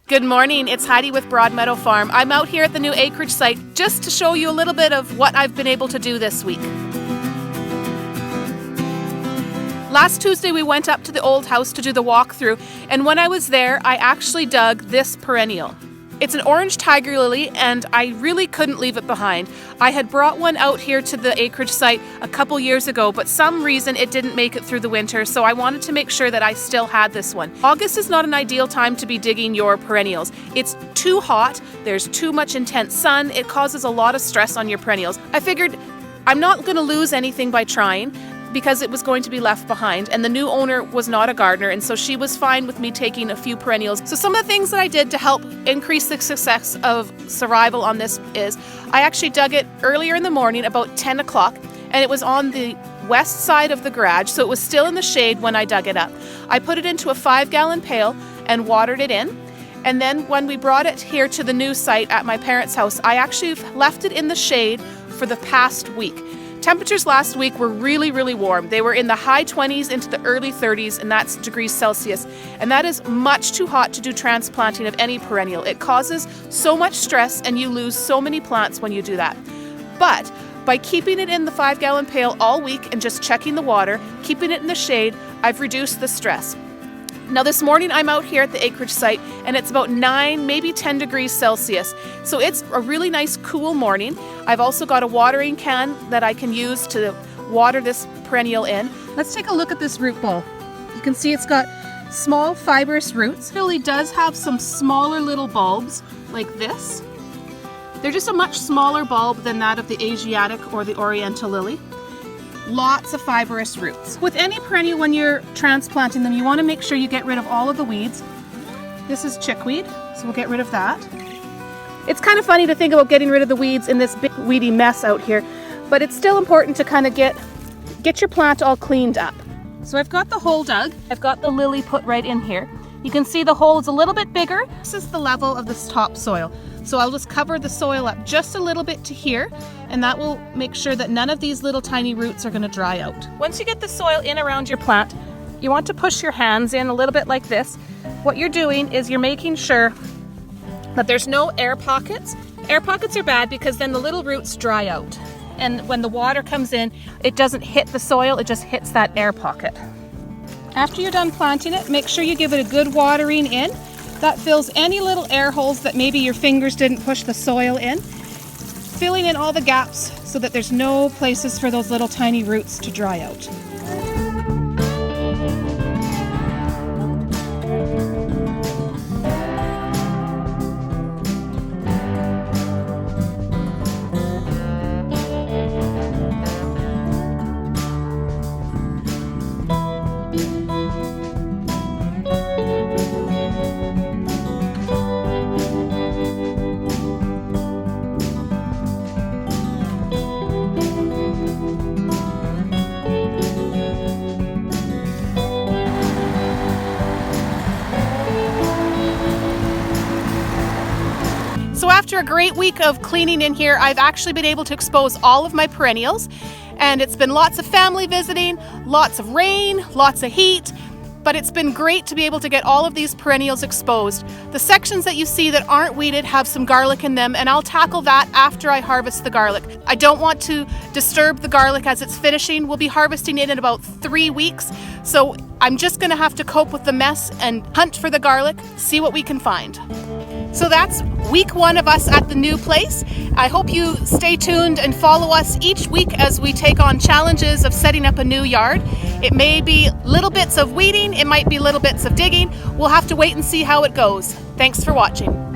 Good morning, it's Heidi with Broadmeadow Farm. I'm out here at the new acreage site just to show you a little bit of what I've been able to do this week. Last Tuesday we went up to the old house to do the walkthrough, and when I was there I actually dug this perennial. It's an orange tiger lily and I really couldn't leave it behind. I had brought one out here to the acreage site a couple years ago, but some reason it didn't make it through the winter, so I wanted to make sure that I still had this one. August is not an ideal time to be digging your perennials. It's too hot, there's too much intense sun, it causes a lot of stress on your perennials. I figured I'm not going to lose anything by trying, because it was going to be left behind, and the new owner was not a gardener, and so she was fine with me taking a few perennials. So some of the things that I did to help increase the success of survival on this is I actually dug it earlier in the morning, about 10 o'clock, and it was on the west side of the garage, so it was still in the shade when I dug it up. I put it into a 5-gallon pail and watered it in, and then when we brought it here to the new site at my parents' house, I actually left it in the shade for the past week. Temperatures last week were really warm. They were in the high 20s into the early 30s, and that's degrees Celsius. And that is much too hot to do transplanting of any perennial. It causes so much stress and you lose so many plants when you do that. But by keeping it in the 5-gallon pail all week and just checking the water, keeping it in the shade, I've reduced the stress. Now this morning I'm out here at the acreage site and it's about 9, maybe 10 degrees Celsius. So it's a really nice cool morning. I've also got a watering can that I can use to water this perennial in. Let's take a look at this root ball. You can see it's got small fibrous roots. It really does have some smaller little bulbs like this. They're just a much smaller bulb than that of the Asiatic or the Oriental lily. Lots of fibrous roots. With any perennial, when you're transplanting them, you want to make sure you get rid of all of the weeds. This is chickweed, so we'll get rid of that. It's kind of funny to think about getting rid of the weeds in this big weedy mess out here, but it's still important to kind of get your plant all cleaned up. So I've got the hole dug. I've got the lily put right in here. You can see the hole is a little bit bigger. This is the level of this topsoil. So I'll just cover the soil up just a little bit to here, and that will make sure that none of these little tiny roots are going to dry out. Once you get the soil in around your plant, you want to push your hands in a little bit like this. What you're doing is you're making sure that there's no air pockets. Air pockets are bad because then the little roots dry out. And when the water comes in, it doesn't hit the soil, it just hits that air pocket. After you're done planting it, make sure you give it a good watering in. That fills any little air holes that maybe your fingers didn't push the soil in, filling in all the gaps so that there's no places for those little tiny roots to dry out. So after a great week of cleaning in here, I've actually been able to expose all of my perennials, and it's been lots of family visiting, lots of rain, lots of heat, but it's been great to be able to get all of these perennials exposed. The sections that you see that aren't weeded have some garlic in them, and I'll tackle that after I harvest the garlic. I don't want to disturb the garlic as it's finishing. We'll be harvesting it in about 3 weeks, so I'm just going to have to cope with the mess and hunt for the garlic, see what we can find. So that's week 1 of us at the new place. I hope you stay tuned and follow us each week as we take on challenges of setting up a new yard. It may be little bits of weeding, it might be little bits of digging. We'll have to wait and see how it goes. Thanks for watching.